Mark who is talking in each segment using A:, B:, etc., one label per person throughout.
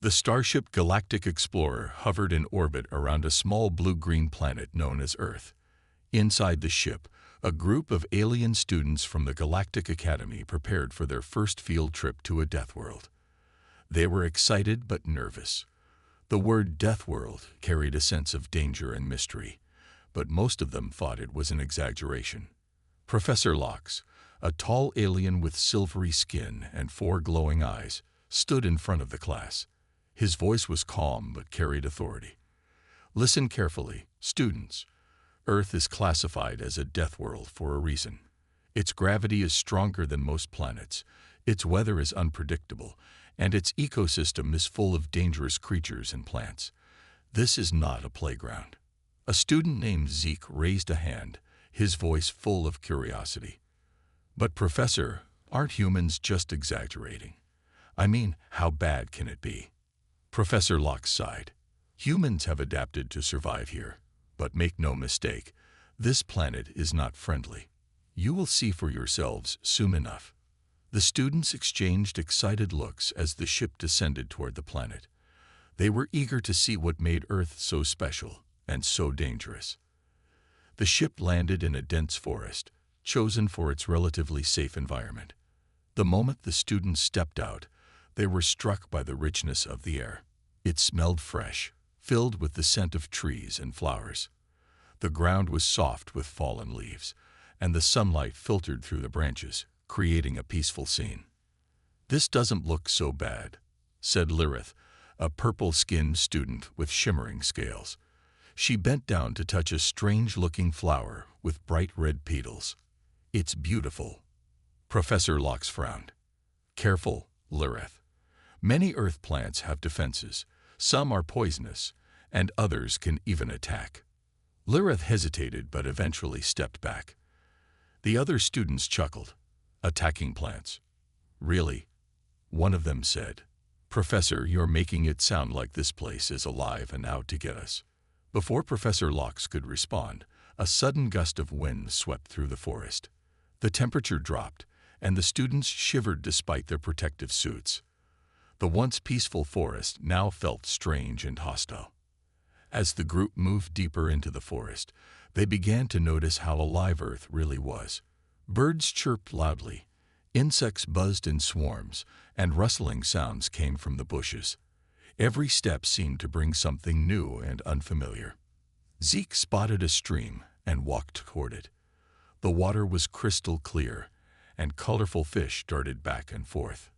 A: The Starship Galactic Explorer hovered in orbit around a small blue-green planet known as Earth. Inside the ship, a group of alien students from the Galactic Academy prepared for their first field trip to a death world. They were excited but nervous. The word Death World carried a sense of danger and mystery, but most of them thought it was an exaggeration. Professor Lox, a tall alien with silvery skin and 4 glowing eyes, stood in front of the class. His voice was calm but carried authority. Listen carefully, students. Earth is classified as a death world for a reason. Its gravity is stronger than most planets, its weather is unpredictable, and its ecosystem is full of dangerous creatures and plants. This is not a playground. A student named Zeke raised a hand, his voice full of curiosity. But Professor, aren't humans just exaggerating? I mean, how bad can it be? Professor Lox sighed. Humans have adapted to survive here, but make no mistake, this planet is not friendly. You will see for yourselves soon enough. The students exchanged excited looks as the ship descended toward the planet. They were eager to see what made Earth so special and so dangerous. The ship landed in a dense forest, chosen for its relatively safe environment. The moment the students stepped out, they were struck by the richness of the air. It smelled fresh, filled with the scent of trees and flowers. The ground was soft with fallen leaves, and the sunlight filtered through the branches, creating a peaceful scene. This doesn't look so bad, said Lirith, a purple-skinned student with shimmering scales. She bent down to touch a strange-looking flower with bright red petals. It's beautiful. Professor Lox frowned. Careful, Lirith. Many earth plants have defenses. Some are poisonous, and others can even attack. Lirith hesitated but eventually stepped back. The other students chuckled. Attacking plants. Really? One of them said. Professor, you're making it sound like this place is alive and out to get us. Before Professor Lox could respond, a sudden gust of wind swept through the forest. The temperature dropped, and the students shivered despite their protective suits. The once peaceful forest now felt strange and hostile. As the group moved deeper into the forest, they began to notice how alive Earth really was. Birds chirped loudly, insects buzzed in swarms, and rustling sounds came from the bushes. Every step seemed to bring something new and unfamiliar. Zeke spotted a stream and walked toward it. The water was crystal clear, and colorful fish darted back and forth.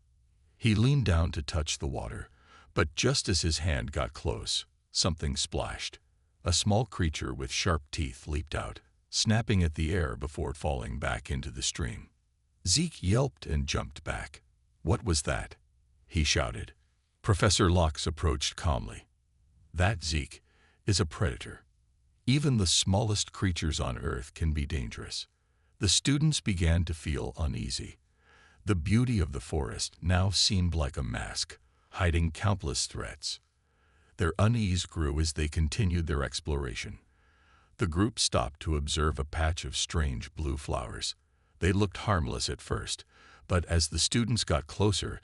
A: He leaned down to touch the water, but just as his hand got close, something splashed. A small creature with sharp teeth leaped out, snapping at the air before falling back into the stream. Zeke yelped and jumped back. What was that? He shouted. Professor Lox approached calmly. That, Zeke, is a predator. Even the smallest creatures on Earth can be dangerous. The students began to feel uneasy. The beauty of the forest now seemed like a mask, hiding countless threats. Their unease grew as they continued their exploration. The group stopped to observe a patch of strange blue flowers. They looked harmless at first, but as the students got closer,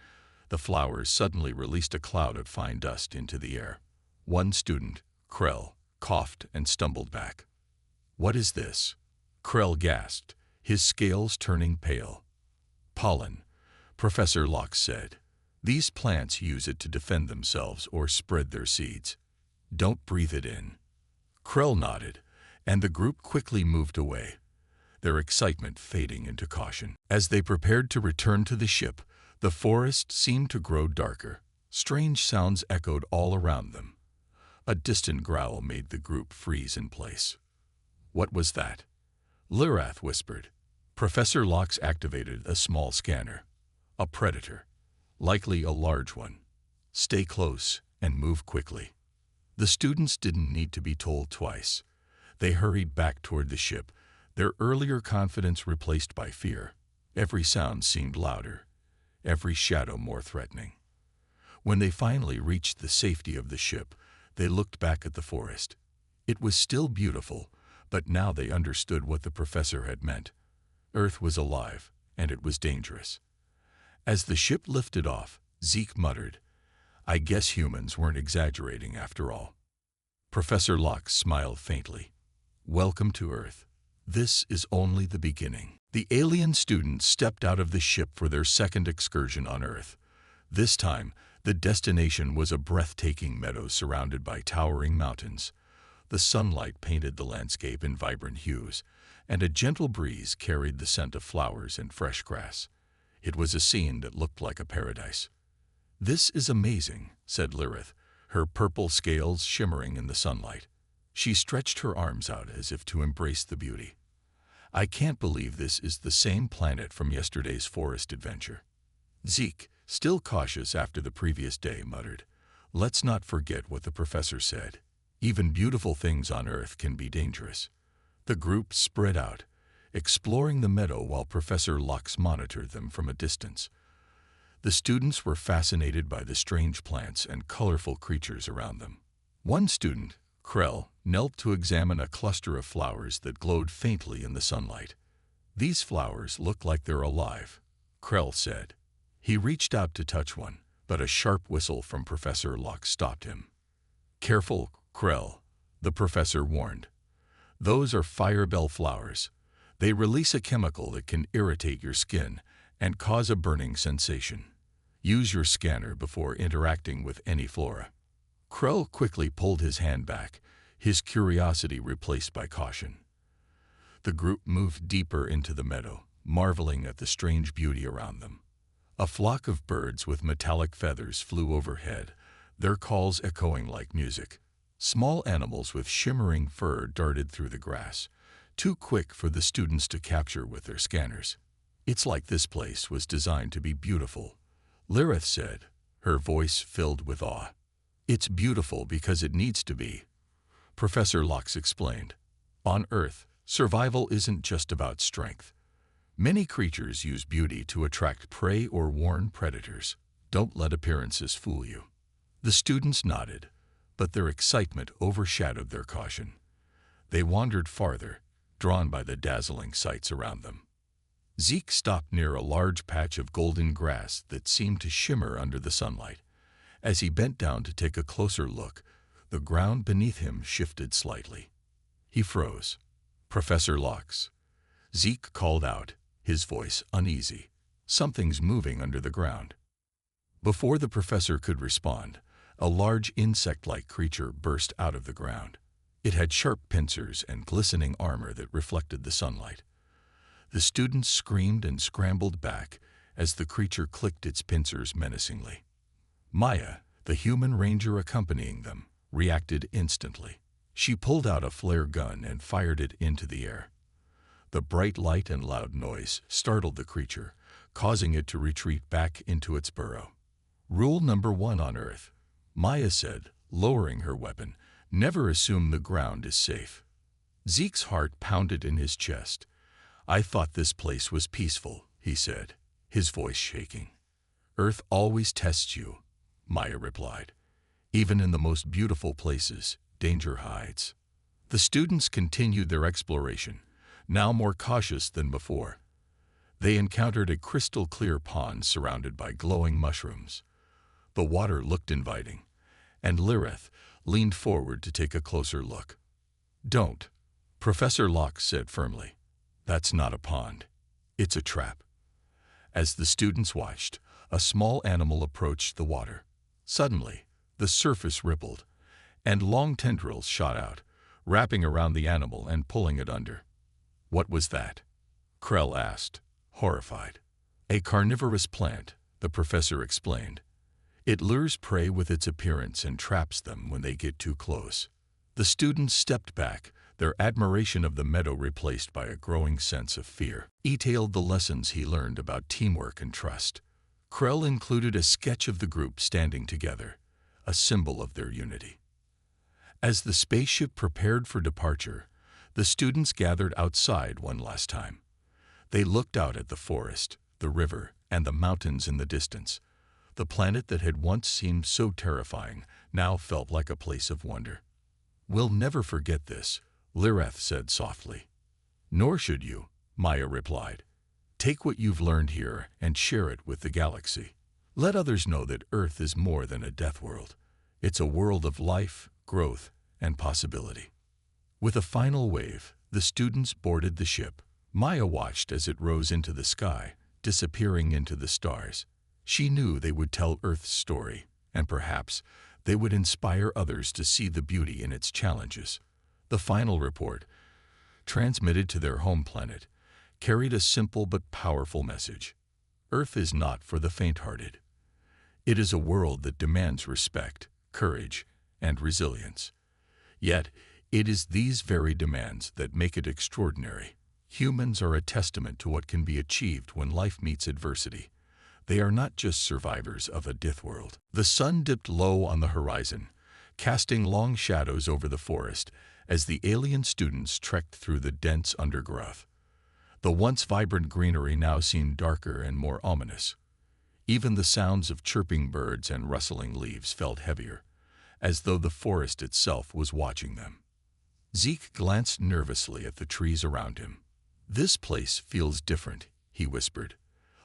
A: the flowers suddenly released a cloud of fine dust into the air. One student, Krell, coughed and stumbled back. What is this? Krell gasped, his scales turning pale. Pollen, Professor Lox said. These plants use it to defend themselves or spread their seeds. Don't breathe it in. Krell nodded, and the group quickly moved away, their excitement fading into caution. As they prepared to return to the ship, the forest seemed to grow darker. Strange sounds echoed all around them. A distant growl made the group freeze in place. What was that? Lirith whispered. Professor Lox activated a small scanner. A predator. Likely a large one. Stay close and move quickly. The students didn't need to be told twice. They hurried back toward the ship, their earlier confidence replaced by fear. Every sound seemed louder, every shadow more threatening. When they finally reached the safety of the ship, they looked back at the forest. It was still beautiful, but now they understood what the professor had meant. Earth was alive, and it was dangerous. As the ship lifted off, Zeke muttered, I guess humans weren't exaggerating after all. Professor Locke smiled faintly. Welcome to Earth. This is only the beginning. The alien students stepped out of the ship for their second excursion on Earth. This time, the destination was a breathtaking meadow surrounded by towering mountains. The sunlight painted the landscape in vibrant hues, and a gentle breeze carried the scent of flowers and fresh grass. It was a scene that looked like a paradise. "This is amazing," said Lirith, her purple scales shimmering in the sunlight. She stretched her arms out as if to embrace the beauty. "I can't believe this is the same planet from yesterday's forest adventure." Zeke, still cautious after the previous day, muttered, "Let's not forget what the professor said. Even beautiful things on Earth can be dangerous." The group spread out, exploring the meadow while Professor Locke monitored them from a distance. The students were fascinated by the strange plants and colorful creatures around them. One student, Krell, knelt to examine a cluster of flowers that glowed faintly in the sunlight. "These flowers look like they're alive," Krell said. He reached out to touch one, but a sharp whistle from Professor Locke stopped him. "Careful, Krell," the professor warned. "Those are firebell flowers. They release a chemical that can irritate your skin and cause a burning sensation. Use your scanner before interacting with any flora." Krell quickly pulled his hand back, his curiosity replaced by caution. The group moved deeper into the meadow, marveling at the strange beauty around them. A flock of birds with metallic feathers flew overhead, their calls echoing like music. Small animals with shimmering fur darted through the grass, too quick for the students to capture with their scanners. "It's like this place was designed to be beautiful," Lirith said, her voice filled with awe. "It's beautiful because it needs to be," Professor Locke explained. "On Earth, survival isn't just about strength. Many creatures use beauty to attract prey or warn predators. Don't let appearances fool you." The students nodded, but their excitement overshadowed their caution. They wandered farther, drawn by the dazzling sights around them. Zeke stopped near a large patch of golden grass that seemed to shimmer under the sunlight. As he bent down to take a closer look, the ground beneath him shifted slightly. He froze. "Professor Locke," Zeke called out, his voice uneasy. "Something's moving under the ground." Before the professor could respond, a large insect-like creature burst out of the ground. It had sharp pincers and glistening armor that reflected the sunlight. The students screamed and scrambled back as the creature clicked its pincers menacingly. Maya, the human ranger accompanying them, reacted instantly. She pulled out a flare gun and fired it into the air. The bright light and loud noise startled the creature, causing it to retreat back into its burrow. "Rule number 1 on Earth," Maya said, lowering her weapon, "never assume the ground is safe." Zeke's heart pounded in his chest. "I thought this place was peaceful," he said, his voice shaking. "Earth always tests you," Maya replied. "Even in the most beautiful places, danger hides." The students continued their exploration, now more cautious than before. They encountered a crystal-clear pond surrounded by glowing mushrooms. The water looked inviting, and Lirith leaned forward to take a closer look. "Don't," Professor Locke said firmly. "That's not a pond. It's a trap." As the students watched, a small animal approached the water. Suddenly, the surface rippled, and long tendrils shot out, wrapping around the animal and pulling it under. "What was that?" Krell asked, horrified. "A carnivorous plant," the professor explained. "It lures prey with its appearance and traps them when they get too close." The students stepped back, their admiration of the meadow replaced by a growing sense of fear. He detailed the lessons he learned about teamwork and trust. Krell included a sketch of the group standing together, a symbol of their unity. As the spaceship prepared for departure, the students gathered outside one last time. They looked out at the forest, the river, and the mountains in the distance. The planet that had once seemed so terrifying now felt like a place of wonder. "We'll never forget this," Lirith said softly. "Nor should you," Maya replied. "Take what you've learned here and share it with the galaxy." Let others know that Earth is more than a death world. It's a world of life, growth, and possibility. With a final wave, the students boarded the ship. Maya watched as it rose into the sky, disappearing into the stars. She knew they would tell Earth's story, and perhaps they would inspire others to see the beauty in its challenges. The final report, transmitted to their home planet, carried a simple but powerful message. Earth is not for the faint-hearted. It is a world that demands respect, courage, and resilience. Yet, it is these very demands that make it extraordinary. Humans are a testament to what can be achieved when life meets adversity. They are not just survivors of a death world. The sun dipped low on the horizon, casting long shadows over the forest as the alien students trekked through the dense undergrowth. The once vibrant greenery now seemed darker and more ominous. Even the sounds of chirping birds and rustling leaves felt heavier, as though the forest itself was watching them. Zeke glanced nervously at the trees around him. "This place feels different," he whispered,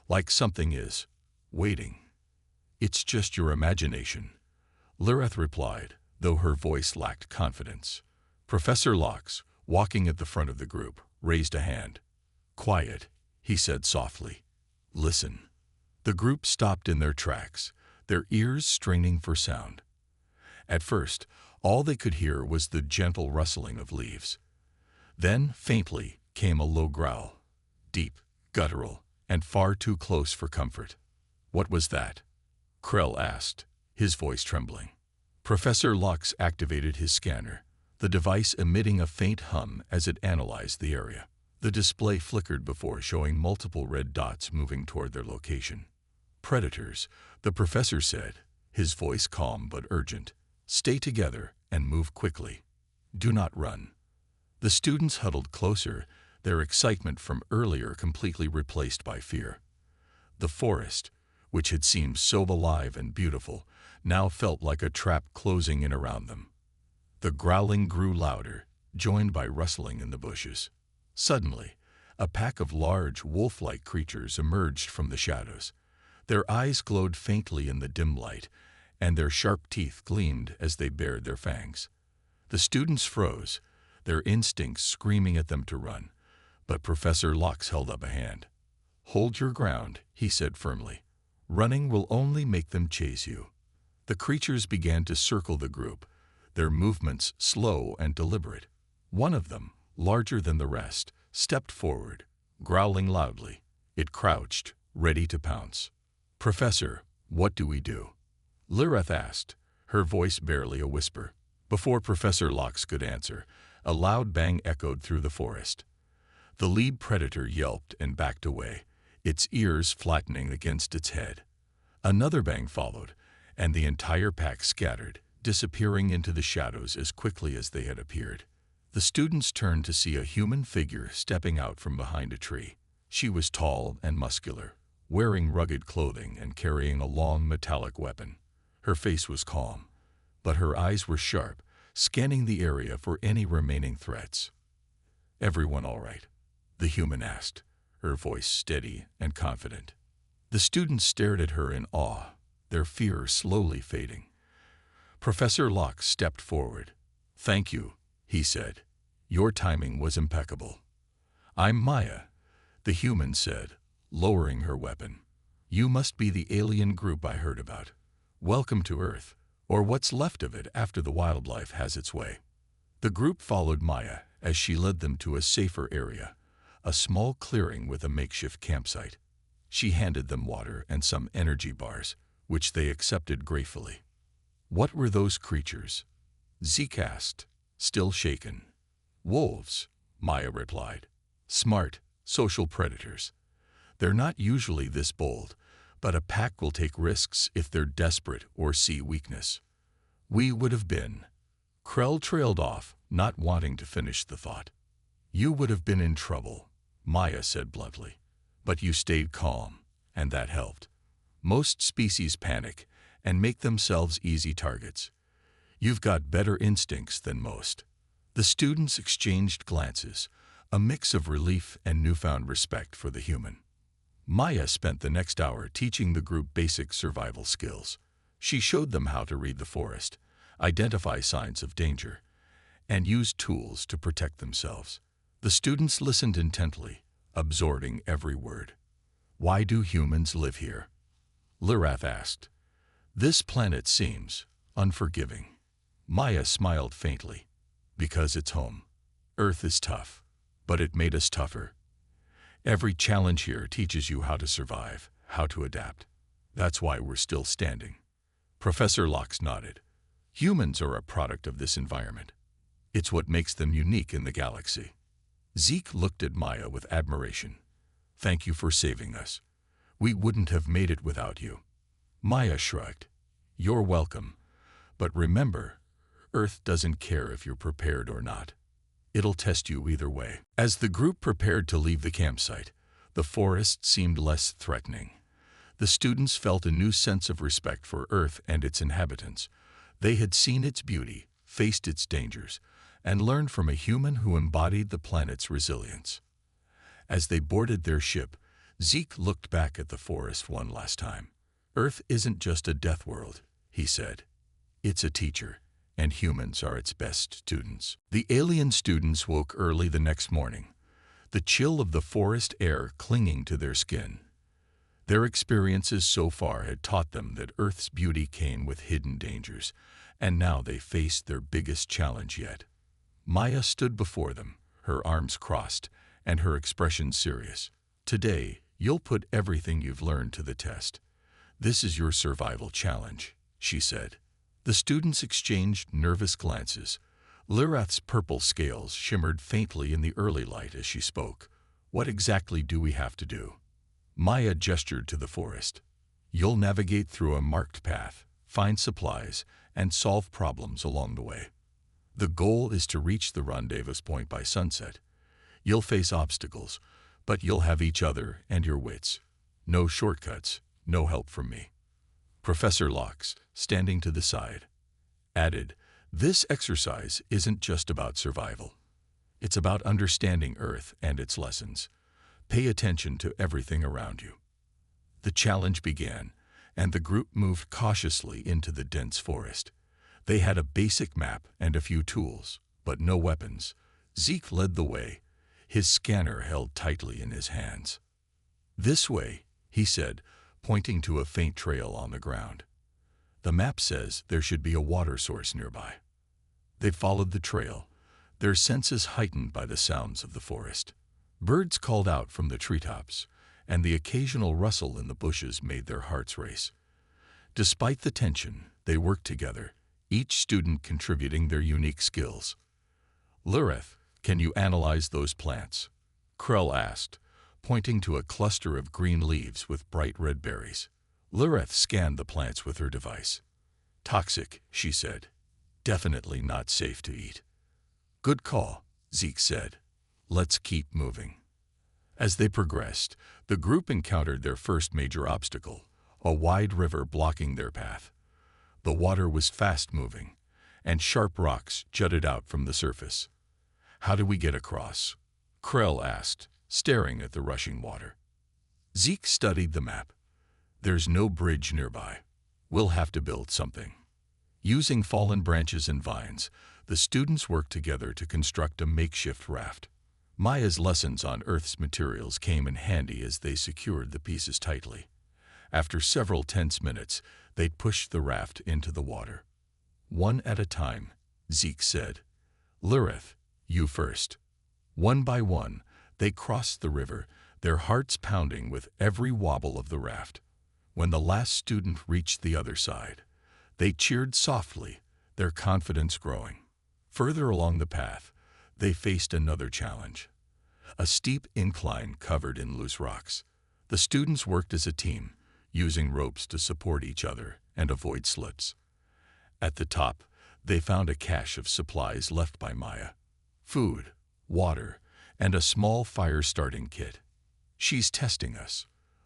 A: "like something is waiting." "It's just your imagination," Lireth replied, though her voice lacked confidence. Professor Lox, walking at the front of the group, raised a hand. "Quiet," he said softly. "Listen." The group stopped in their tracks, their ears straining for sound. At first, all they could hear was the gentle rustling of leaves. Then, faintly, came a low growl, deep, guttural, and far too close for comfort. "What was that?" Krell asked, his voice trembling. Professor Lux activated his scanner, the device emitting a faint hum as it analyzed the area. The display flickered before showing multiple red dots moving toward their location. "Predators," the professor said, his voice calm but urgent. "Stay together and move quickly. Do not run." The students huddled closer, their excitement from earlier completely replaced by fear. The forest, which had seemed so alive and beautiful, now felt like a trap closing in around them. The growling grew louder, joined by rustling in the bushes. Suddenly, a pack of large, wolf-like creatures emerged from the shadows. Their eyes glowed faintly in the dim light, and their sharp teeth gleamed as they bared their fangs. The students froze, their instincts screaming at them to run, but Professor Lox held up a hand. "Hold your ground," he said firmly. "Running will only make them chase you." The creatures began to circle the group, their movements slow and deliberate. One of them, larger than the rest, stepped forward, growling loudly. It crouched, ready to pounce. "Professor, what do we do?" Lireth asked, her voice barely a whisper. Before Professor Lox could answer, a loud bang echoed through the forest. The lead predator yelped and backed away, its ears flattening against its head. Another bang followed, and the entire pack scattered, disappearing into the shadows as quickly as they had appeared. The students turned to see a human figure stepping out from behind a tree. She was tall and muscular, wearing rugged clothing and carrying a long metallic weapon. Her face was calm, but her eyes were sharp, scanning the area for any remaining threats. "Everyone all right?" the human asked, her voice steady and confident. The students stared at her in awe, their fear slowly fading. Professor Lox stepped forward. "Thank you," he said. "Your timing was impeccable." "I'm Maya," the human said, lowering her weapon. "You must be the alien group I heard about. Welcome to Earth, or what's left of it after the wildlife has its way." The group followed Maya as she led them to a safer area, a small clearing with a makeshift campsite. She handed them water and some energy bars, which they accepted gratefully. "What were those creatures?" Zeke asked, still shaken. "Wolves," Maya replied. "Smart, social predators. They're not usually this bold, but a pack will take risks if they're desperate or see weakness. We would have been." Krell trailed off, not wanting to finish the thought. "You would have been in trouble," Maya said bluntly. "But you stayed calm, and that helped. Most species panic and make themselves easy targets. You've got better instincts than most." The students exchanged glances, a mix of relief and newfound respect for the human. Maya spent the next hour teaching the group basic survival skills. She showed them how to read the forest, identify signs of danger, and use tools to protect themselves. The students listened intently, absorbing every word. "Why do humans live here?" Lirath asked. "This planet seems unforgiving." Maya smiled faintly. "Because it's home. Earth is tough, but it made us tougher. Every challenge here teaches you how to survive, how to adapt. That's why we're still standing." Professor Locke nodded. "Humans are a product of this environment. It's what makes them unique in the galaxy." Zeke looked at Maya with admiration. "Thank you for saving us. We wouldn't have made it without you." Maya shrugged. "You're welcome. But remember, Earth doesn't care if you're prepared or not. It'll test you either way." As the group prepared to leave the campsite, the forest seemed less threatening. The students felt a new sense of respect for Earth and its inhabitants. They had seen its beauty, faced its dangers, and learned from a human who embodied the planet's resilience. As they boarded their ship, Zeke looked back at the forest one last time. "Earth isn't just a death world," he said. "It's a teacher, and humans are its best students." The alien students woke early the next morning, the chill of the forest air clinging to their skin. Their experiences so far had taught them that Earth's beauty came with hidden dangers, and now they faced their biggest challenge yet. Maya stood before them, her arms crossed, and her expression serious. "Today, you'll put everything you've learned to the test. This is your survival challenge," she said. The students exchanged nervous glances. Lirath's purple scales shimmered faintly in the early light as she spoke. "What exactly do we have to do?" Maya gestured to the forest. "You'll navigate through a marked path, find supplies, and solve problems along the way. The goal is to reach the rendezvous point by sunset. You'll face obstacles, but you'll have each other and your wits. No shortcuts, no help from me." Professor Locke, standing to the side, added, "This exercise isn't just about survival. It's about understanding Earth and its lessons. Pay attention to everything around you." The challenge began, and the group moved cautiously into the dense forest. They had a basic map and a few tools, but no weapons. Zeke led the way, his scanner held tightly in his hands. "This way," he said, pointing to a faint trail on the ground. "The map says there should be a water source nearby." They followed the trail, their senses heightened by the sounds of the forest. Birds called out from the treetops, and the occasional rustle in the bushes made their hearts race. Despite the tension, they worked together, each student contributing their unique skills. "Lirath, can you analyze those plants?" Krell asked, pointing to a cluster of green leaves with bright red berries. Lirath scanned the plants with her device. "Toxic," she said. "Definitely not safe to eat." "Good call," Zeke said. "Let's keep moving." As they progressed, the group encountered their first major obstacle, a wide river blocking their path. The water was fast-moving, and sharp rocks jutted out from the surface. "How do we get across?" Krell asked, staring at the rushing water. Zeke studied the map. "There's no bridge nearby. We'll have to build something." Using fallen branches and vines, the students worked together to construct a makeshift raft. Maya's lessons on Earth's materials came in handy as they secured the pieces tightly. After several tense minutes, they'd pushed the raft into the water. "One at a time," Zeke said. "Lirath, you first." One by one, they crossed the river, their hearts pounding with every wobble of the raft. When the last student reached the other side, they cheered softly, their confidence growing. Further along the path, they faced another challenge. A steep incline covered in loose rocks. The students worked as a team, using ropes to support each other and avoid slips. At the top, they found a cache of supplies left by Maya: food, water, and a small fire-starting kit. "She's testing us,"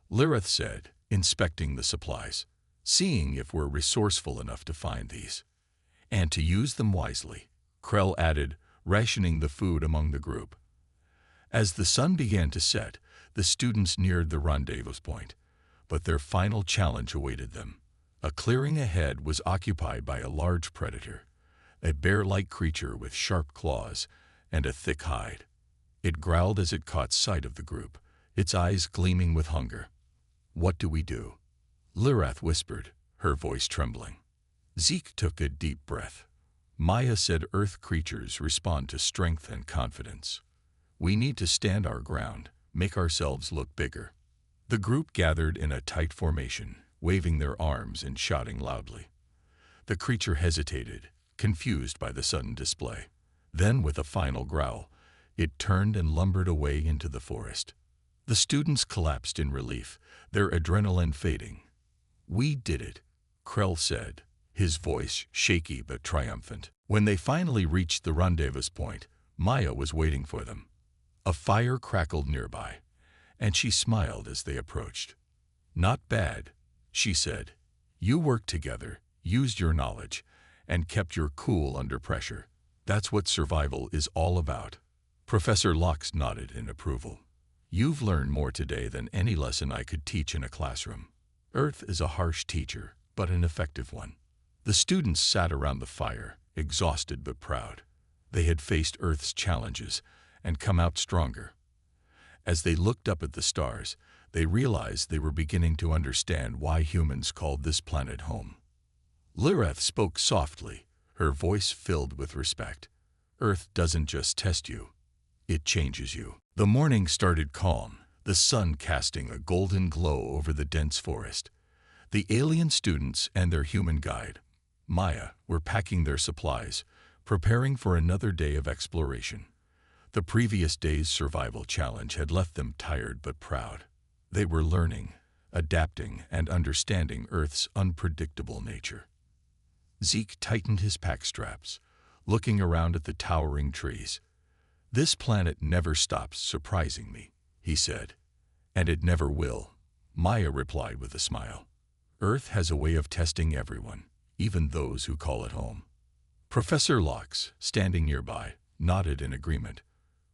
A: Lirath said, inspecting the supplies, "seeing if we're resourceful enough to find these. And to use them wisely," Krell added, rationing the food among the group. As the sun began to set, the students neared the rendezvous point, but their final challenge awaited them. A clearing ahead was occupied by a large predator, a bear-like creature with sharp claws and a thick hide. It growled as it caught sight of the group, its eyes gleaming with hunger. "What do we do?" Lirath whispered, her voice trembling. Zeke took a deep breath. Maya said Earth creatures respond to strength and confidence. "We need to stand our ground, make ourselves look bigger." The group gathered in a tight formation, waving their arms and shouting loudly. The creature hesitated, confused by the sudden display. Then, with a final growl, it turned and lumbered away into the forest. The students collapsed in relief, their adrenaline fading. "We did it," Krell said, his voice shaky but triumphant. When they finally reached the rendezvous point, Maya was waiting for them. A fire crackled nearby, and she smiled as they approached. "Not bad," she said. "You worked together, used your knowledge, and kept your cool under pressure. That's what survival is all about." Professor Locke nodded in approval. "You've learned more today than any lesson I could teach in a classroom. Earth is a harsh teacher, but an effective one." The students sat around the fire, exhausted but proud. They had faced Earth's challenges and come out stronger. As they looked up at the stars, they realized they were beginning to understand why humans called this planet home. Lirath spoke softly, her voice filled with respect. "Earth doesn't just test you, it changes you." The morning started calm, the sun casting a golden glow over the dense forest. The alien students and their human guide, Maya, were packing their supplies, preparing for another day of exploration. The previous day's survival challenge had left them tired but proud. They were learning, adapting, and understanding Earth's unpredictable nature. Zeke tightened his pack straps, looking around at the towering trees. "This planet never stops surprising me," he said. "And it never will," Maya replied with a smile. "Earth has a way of testing everyone, even those who call it home." Professor Locke, standing nearby, nodded in agreement.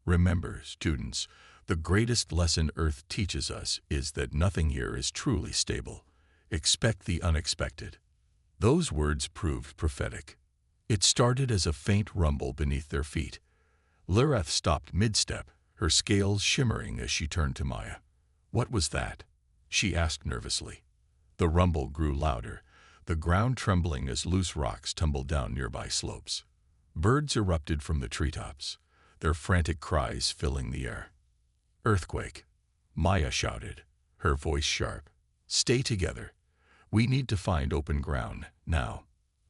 A: "Remember, students, the greatest lesson Earth teaches us is that nothing here is truly stable. Expect the unexpected." Those words proved prophetic. It started as a faint rumble beneath their feet. Lirath stopped mid-step, her scales shimmering as she turned to Maya. "What was that?" she asked nervously. The rumble grew louder, the ground trembling as loose rocks tumbled down nearby slopes. Birds erupted from the treetops, their frantic cries filling the air. "Earthquake," Maya shouted, her voice sharp. "Stay together. We need to find open ground, now."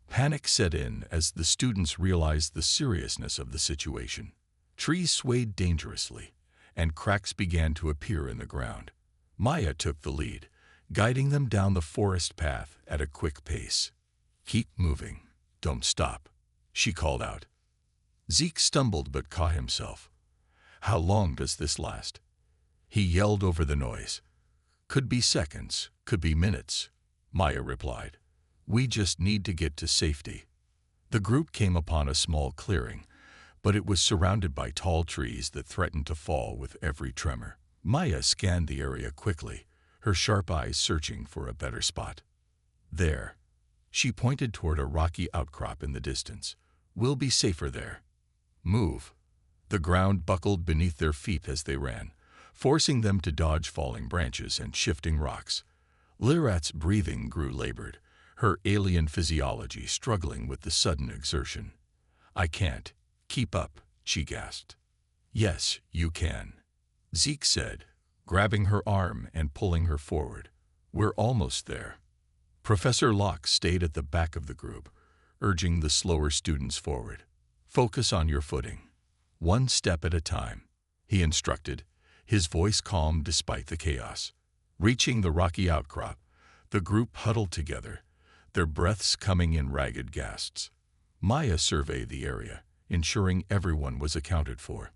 A: Panic set in as the students realized the seriousness of the situation. Trees swayed dangerously, and cracks began to appear in the ground. Maya took the lead, guiding them down the forest path at a quick pace. "Keep moving. Don't stop," she called out. Zeke stumbled but caught himself. "How long does this last?" he yelled over the noise. "Could be seconds, could be minutes," Maya replied. "We just need to get to safety." The group came upon a small clearing, but it was surrounded by tall trees that threatened to fall with every tremor. Maya scanned the area quickly, her sharp eyes searching for a better spot. "There." She pointed toward a rocky outcrop in the distance. "We'll be safer there." "Move." The ground buckled beneath their feet as they ran, forcing them to dodge falling branches and shifting rocks. Lirath's breathing grew labored, her alien physiology struggling with the sudden exertion. "I can't keep up," she gasped. "Yes, you can," Zeke said, grabbing her arm and pulling her forward. "We're almost there." Professor Locke stayed at the back of the group, urging the slower students forward. "Focus on your footing. One step at a time," he instructed, his voice calm despite the chaos. Reaching the rocky outcrop, the group huddled together, their breaths coming in ragged gasps. Maya surveyed the area, ensuring everyone was accounted for.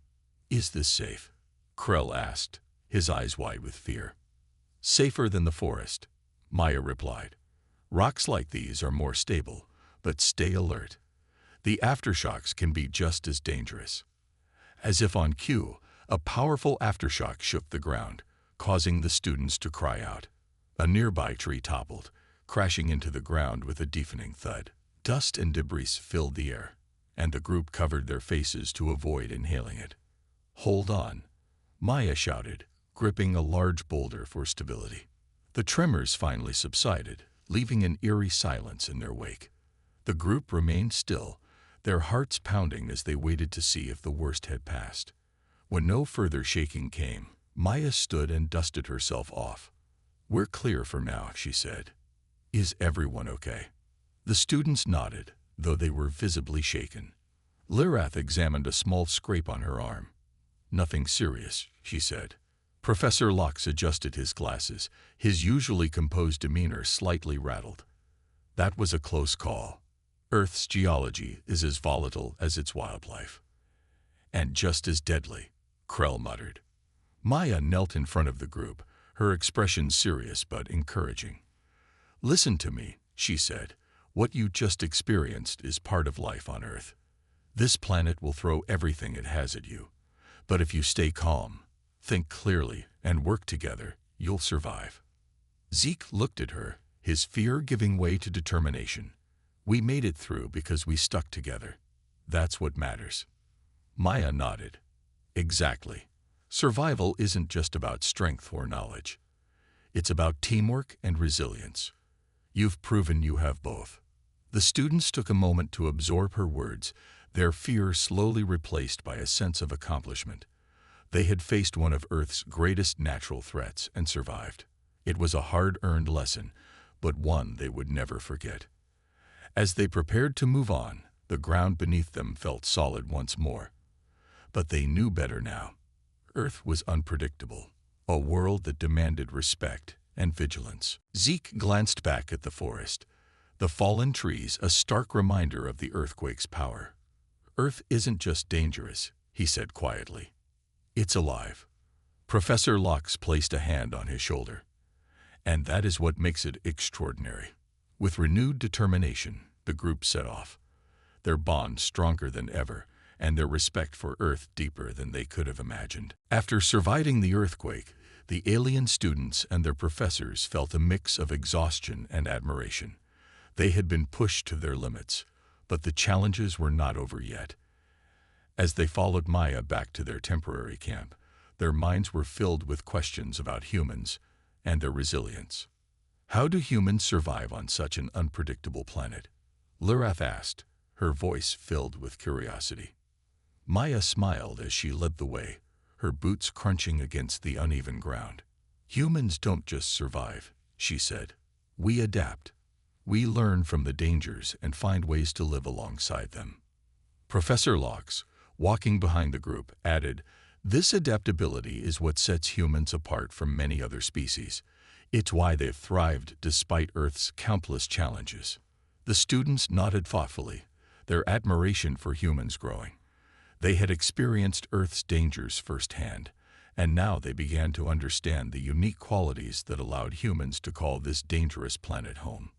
A: "Is this safe?" Krell asked, his eyes wide with fear. "Safer than the forest," Maya replied. "Rocks like these are more stable, but stay alert. The aftershocks can be just as dangerous." As if on cue, A powerful aftershock shook the ground, causing the students to cry out. A nearby tree toppled, crashing into the ground with a deafening thud. Dust and debris filled the air, and the group covered their faces to avoid inhaling it. "Hold on," Maya shouted, gripping a large boulder for stability. The tremors finally subsided, leaving an eerie silence in their wake. The group remained still, their hearts pounding as they waited to see if the worst had passed. When no further shaking came, Maya stood and dusted herself off. "We're clear for now," she said. "Is everyone okay?" The students nodded, though they were visibly shaken. Lirath examined a small scrape on her arm. "Nothing serious," she said. Professor Locke adjusted his glasses, his usually composed demeanor slightly rattled. "That was a close call. Earth's geology is as volatile as its wildlife. And just as deadly," Krell muttered. Maya knelt in front of the group, her expression serious but encouraging. "Listen to me," she said. "What you just experienced is part of life on Earth. This planet will throw everything it has at you. But if you stay calm, think clearly, and work together, you'll survive." Zeke looked at her, his fear giving way to determination. "We made it through because we stuck together. That's what matters." Maya nodded. "Exactly. Survival isn't just about strength or knowledge. It's about teamwork and resilience. You've proven you have both." The students took a moment to absorb her words, their fear slowly replaced by a sense of accomplishment. They had faced one of Earth's greatest natural threats and survived. It was a hard-earned lesson, but one they would never forget. As they prepared to move on, the ground beneath them felt solid once more. But they knew better now. Earth was unpredictable, a world that demanded respect and vigilance. Zeke glanced back at the forest, the fallen trees a stark reminder of the earthquake's power. "Earth isn't just dangerous," he said quietly. "It's alive." Professor Locke placed a hand on his shoulder. "And that is what makes it extraordinary." With renewed determination, the group set off, their bond stronger than ever, and their respect for Earth deeper than they could have imagined. After surviving the earthquake, the alien students and their professors felt a mix of exhaustion and admiration. They had been pushed to their limits, but the challenges were not over yet. As they followed Maya back to their temporary camp, their minds were filled with questions about humans and their resilience. "How do humans survive on such an unpredictable planet?" Lirath asked, her voice filled with curiosity. Maya smiled as she led the way, her boots crunching against the uneven ground. "Humans don't just survive," she said. "We adapt. We learn from the dangers and find ways to live alongside them." Professor Locke, walking behind the group, added, "This adaptability is what sets humans apart from many other species. It's why they've thrived despite Earth's countless challenges." The students nodded thoughtfully, their admiration for humans growing. They had experienced Earth's dangers firsthand, and now they began to understand the unique qualities that allowed humans to call this dangerous planet home.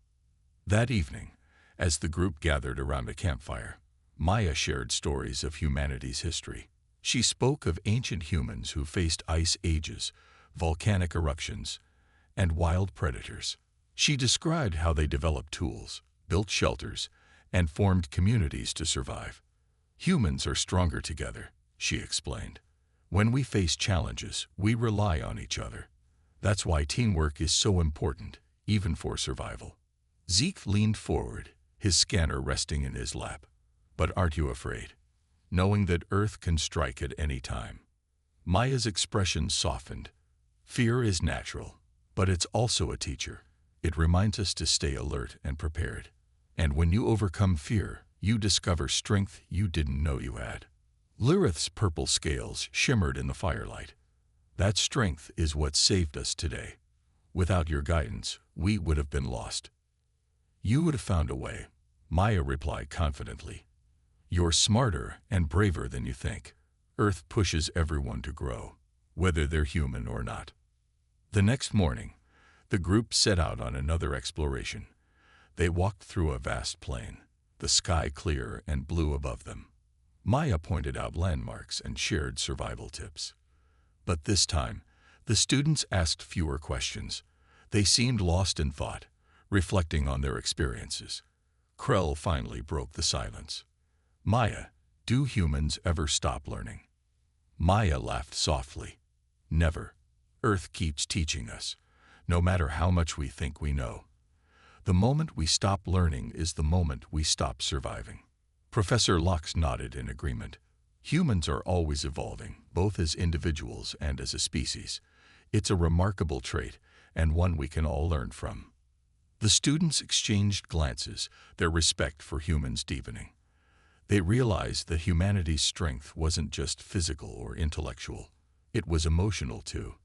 A: That evening, as the group gathered around a campfire, Maya shared stories of humanity's history. She spoke of ancient humans who faced ice ages, volcanic eruptions, and wild predators. She described how they developed tools, built shelters, and formed communities to survive. "Humans are stronger together," she explained. "When we face challenges, we rely on each other. That's why teamwork is so important, even for survival." Zeke leaned forward, his scanner resting in his lap. "But aren't you afraid, knowing that Earth can strike at any time?" Maya's expression softened. "Fear is natural, but it's also a teacher. It reminds us to stay alert and prepared. And when you overcome fear, you discover strength you didn't know you had." Lirath's purple scales shimmered in the firelight. "That strength is what saved us today. Without your guidance, we would have been lost." "You would have found a way," Maya replied confidently. "You're smarter and braver than you think. Earth pushes everyone to grow, whether they're human or not." The next morning, the group set out on another exploration. They walked through a vast plain, the sky clear and blue above them. Maya pointed out landmarks and shared survival tips. But this time, the students asked fewer questions. They seemed lost in thought, reflecting on their experiences. Krell finally broke the silence. Maya, do humans ever stop learning? Maya laughed softly. Never. Earth keeps teaching us, no matter how much we think we know. The moment we stop learning is the moment we stop surviving. Professor Locke nodded in agreement. Humans are always evolving, both as individuals and as a species. It's a remarkable trait, and one we can all learn from. The students exchanged glances, their respect for humans deepening. They realized that humanity's strength wasn't just physical or intellectual. It was emotional too.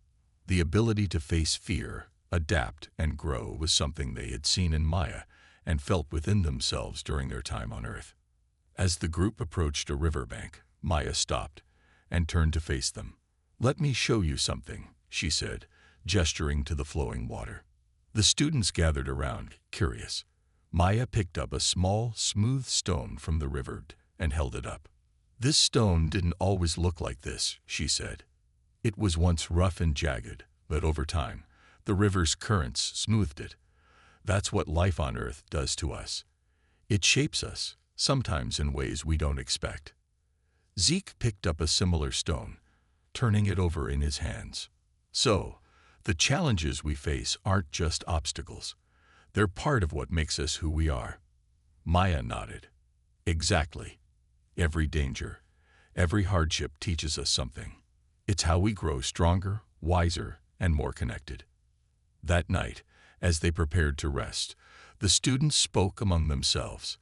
A: The ability to face fear, adapt, and grow was something they had seen in Maya and felt within themselves during their time on Earth. As the group approached a riverbank, Maya stopped and turned to face them. "Let me show you something," she said, gesturing to the flowing water. The students gathered around, curious. Maya picked up a small, smooth stone from the river and held it up. "This stone didn't always look like this," she said. "It was once rough and jagged, but over time, the river's currents smoothed it. That's what life on Earth does to us. It shapes us, sometimes in ways we don't expect." Zeke picked up a similar stone, turning it over in his hands. "So, the challenges we face aren't just obstacles. They're part of what makes us who we are." Maya nodded. "Exactly. Every danger, every hardship teaches us something. It's how we grow stronger, wiser, and more connected." That night, as they prepared to rest, the students spoke among themselves.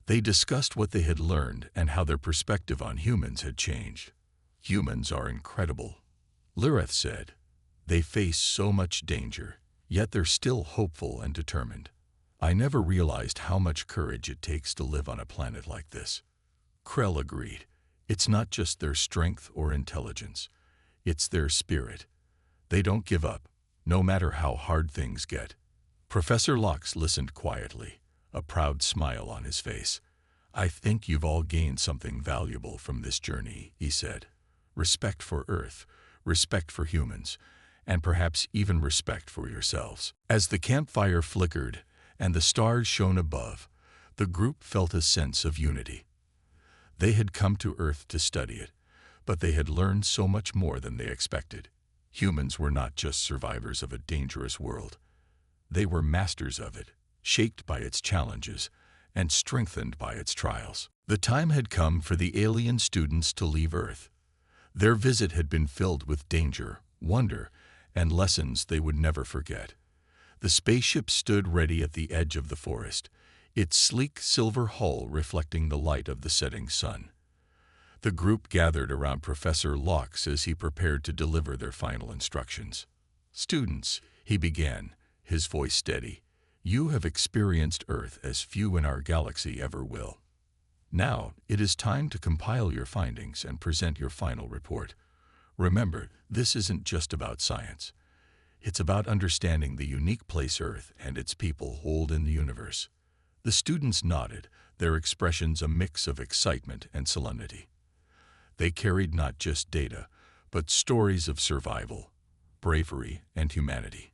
A: They discussed what they had learned and how their perspective on humans had changed. "Humans are incredible," Lirith said. "They face so much danger, yet they're still hopeful and determined. I never realized how much courage it takes to live on a planet like this." Krell agreed. "It's not just their strength or intelligence. It's their spirit. They don't give up, no matter how hard things get." Professor Locke listened quietly, a proud smile on his face. "I think you've all gained something valuable from this journey," he said. "Respect for Earth, respect for humans, and perhaps even respect for yourselves." As the campfire flickered and the stars shone above, the group felt a sense of unity. They had come to Earth to study it, but they had learned so much more than they expected. Humans were not just survivors of a dangerous world. They were masters of it, shaped by its challenges and strengthened by its trials. The time had come for the alien students to leave Earth. Their visit had been filled with danger, wonder, and lessons they would never forget. The spaceship stood ready at the edge of the forest, its sleek silver hull reflecting the light of the setting sun. The group gathered around Professor Locke as he prepared to deliver their final instructions. "Students," he began, his voice steady, "you have experienced Earth as few in our galaxy ever will. Now, it is time to compile your findings and present your final report. Remember, this isn't just about science. It's about understanding the unique place Earth and its people hold in the universe." The students nodded, their expressions a mix of excitement and solemnity. They carried not just data, but stories of survival, bravery, and humanity.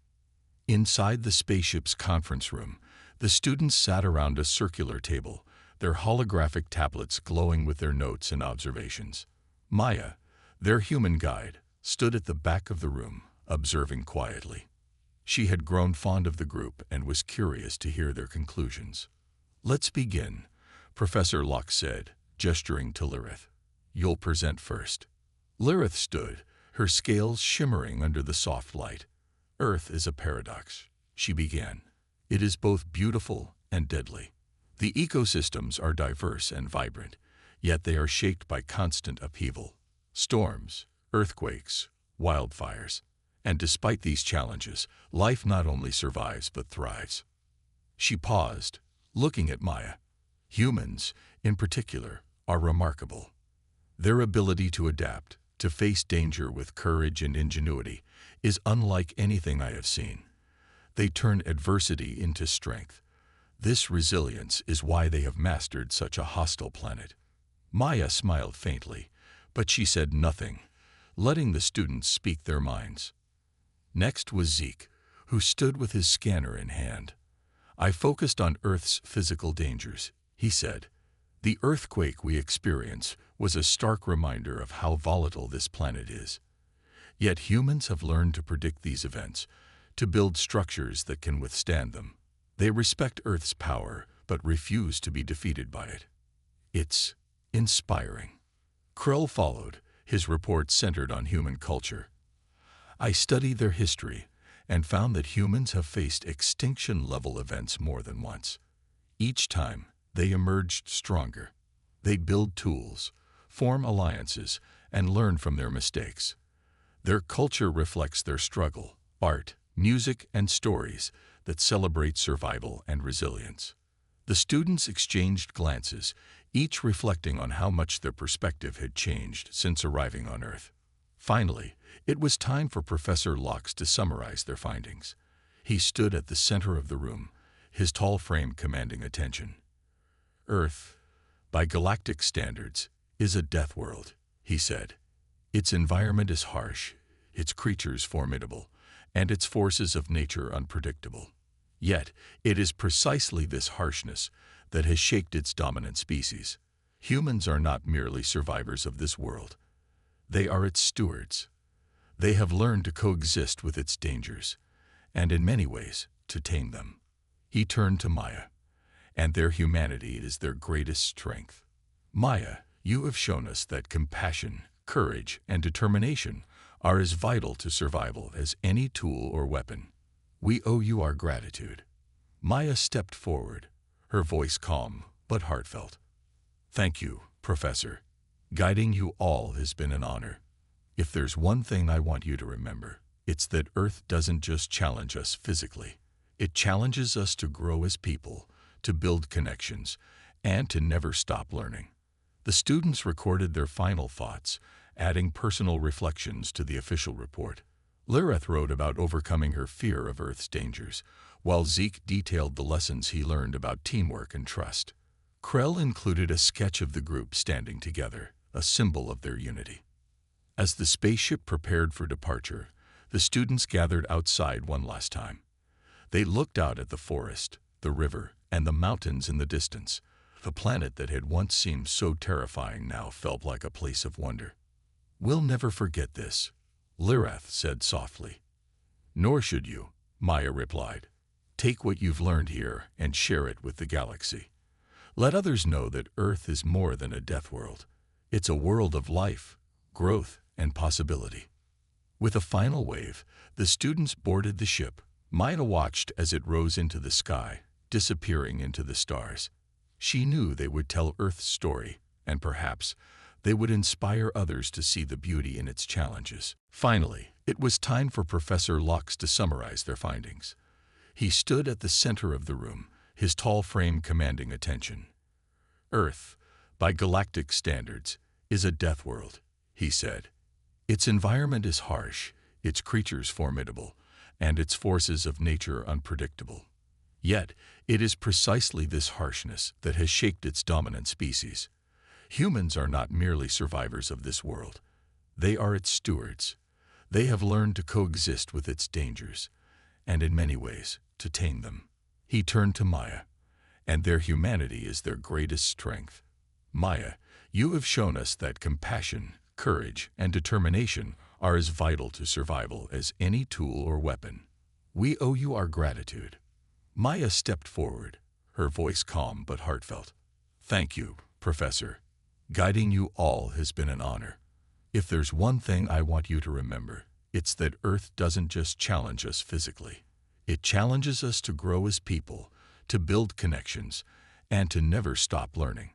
A: Inside the spaceship's conference room, the students sat around a circular table, their holographic tablets glowing with their notes and observations. Maya, their human guide, stood at the back of the room, observing quietly. She had grown fond of the group and was curious to hear their conclusions. "Let's begin," Professor Locke said, gesturing to Lirith. "You'll present first." Lirith stood, her scales shimmering under the soft light. "Earth is a paradox," she began. "It is both beautiful and deadly. The ecosystems are diverse and vibrant, yet they are shaped by constant upheaval, storms, earthquakes, wildfires. And despite these challenges, life not only survives but thrives." She paused, looking at Maya. "Humans, in particular, are remarkable. Their ability to adapt, to face danger with courage and ingenuity, is unlike anything I have seen. They turn adversity into strength. This resilience is why they have mastered such a hostile planet." Maya smiled faintly, but she said nothing. letting the students speak their minds. Next was Zeke, who stood with his scanner in hand. "I focused on Earth's physical dangers," he said. "The earthquake we experience was a stark reminder of how volatile this planet is. Yet humans have learned to predict these events, to build structures that can withstand them. They respect Earth's power, but refuse to be defeated by it. It's inspiring." Krell followed, his report centered on human culture. "I studied their history and found that humans have faced extinction-level events more than once. Each time, they emerged stronger. They build tools, form alliances, and learn from their mistakes. Their culture reflects their struggle, art, music, and stories that celebrate survival and resilience." The students exchanged glances, each reflecting on how much their perspective had changed since arriving on Earth. Finally, it was time for Professor Locke to summarize their findings. He stood at the center of the room, his tall frame commanding attention. "Earth, by galactic standards, is a death world," he said. "Its environment is harsh, its creatures formidable, and its forces of nature unpredictable. Yet, it is precisely this harshness that has shaped its dominant species. Humans are not merely survivors of this world. They are its stewards. They have learned to coexist with its dangers, and in many ways, to tame them." He turned to Maya. "And their humanity is their greatest strength. Maya, you have shown us that compassion, courage, and determination are as vital to survival as any tool or weapon. We owe you our gratitude." Maya stepped forward, her voice calm but heartfelt. "Thank you, Professor. Guiding you all has been an honor. If there's one thing I want you to remember, it's that Earth doesn't just challenge us physically. It challenges us to grow as people, to build connections, and to never stop learning." The students recorded their final thoughts, adding personal reflections to the official report. Lireth wrote about overcoming her fear of Earth's dangers, while Zeke detailed the lessons he learned about teamwork and trust. Krell included a sketch of the group standing together, a symbol of their unity. As the spaceship prepared for departure, the students gathered outside one last time. They looked out at the forest, the river, and the mountains in the distance. The planet that had once seemed so terrifying now felt like a place of wonder. "We'll never forget this," Lireth said softly. "Nor should you," Maya replied. "Take what you've learned here and share it with the galaxy. Let others know that Earth is more than a death world. It's a world of life, growth, and possibility." With a final wave, the students boarded the ship. Maya watched as it rose into the sky, disappearing into the stars. She knew they would tell Earth's story, and perhaps they would inspire others to see the beauty in its challenges. Finally, it was time for Professor Locke to summarize their findings. He stood at the center of the room, his tall frame commanding attention. "Earth, by galactic standards, is a death world," he said. "Its environment is harsh, its creatures formidable, and its forces of nature unpredictable. Yet, it is precisely this harshness that has shaped its dominant species. Humans are not merely survivors of this world. They are its stewards. They have learned to coexist with its dangers, and in many ways, to tame them." He turned to Maya. "And their humanity is their greatest strength. Maya, you have shown us that compassion, courage, and determination are as vital to survival as any tool or weapon. We owe you our gratitude." Maya stepped forward, her voice calm but heartfelt. "Thank you, Professor. Guiding you all has been an honor. If there's one thing I want you to remember, it's that Earth doesn't just challenge us physically. It challenges us to grow as people, to build connections, and to never stop learning."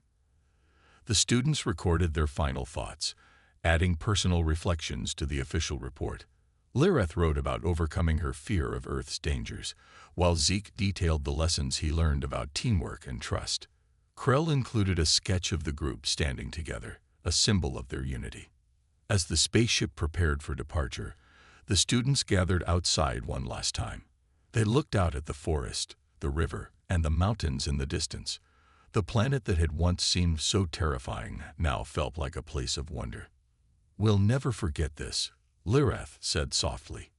A: The students recorded their final thoughts, adding personal reflections to the official report. Lireth wrote about overcoming her fear of Earth's dangers, while Zeke detailed the lessons he learned about teamwork and trust. Krell included a sketch of the group standing together, a symbol of their unity. As the spaceship prepared for departure, the students gathered outside one last time. They looked out at the forest, the river, and the mountains in the distance. The planet that had once seemed so terrifying now felt like a place of wonder. "We'll never forget this," Lireth said softly.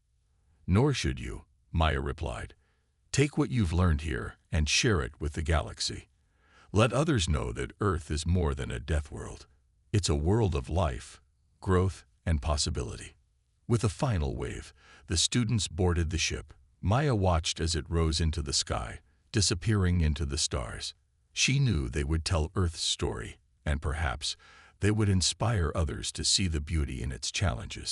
A: "Nor should you," Maya replied. "Take what you've learned here and share it with the galaxy. Let others know that Earth is more than a death world. It's a world of life, growth, and possibility." With a final wave, the students boarded the ship. Maya watched as it rose into the sky, disappearing into the stars. She knew they would tell Earth's story, and perhaps they would inspire others to see the beauty in its challenges.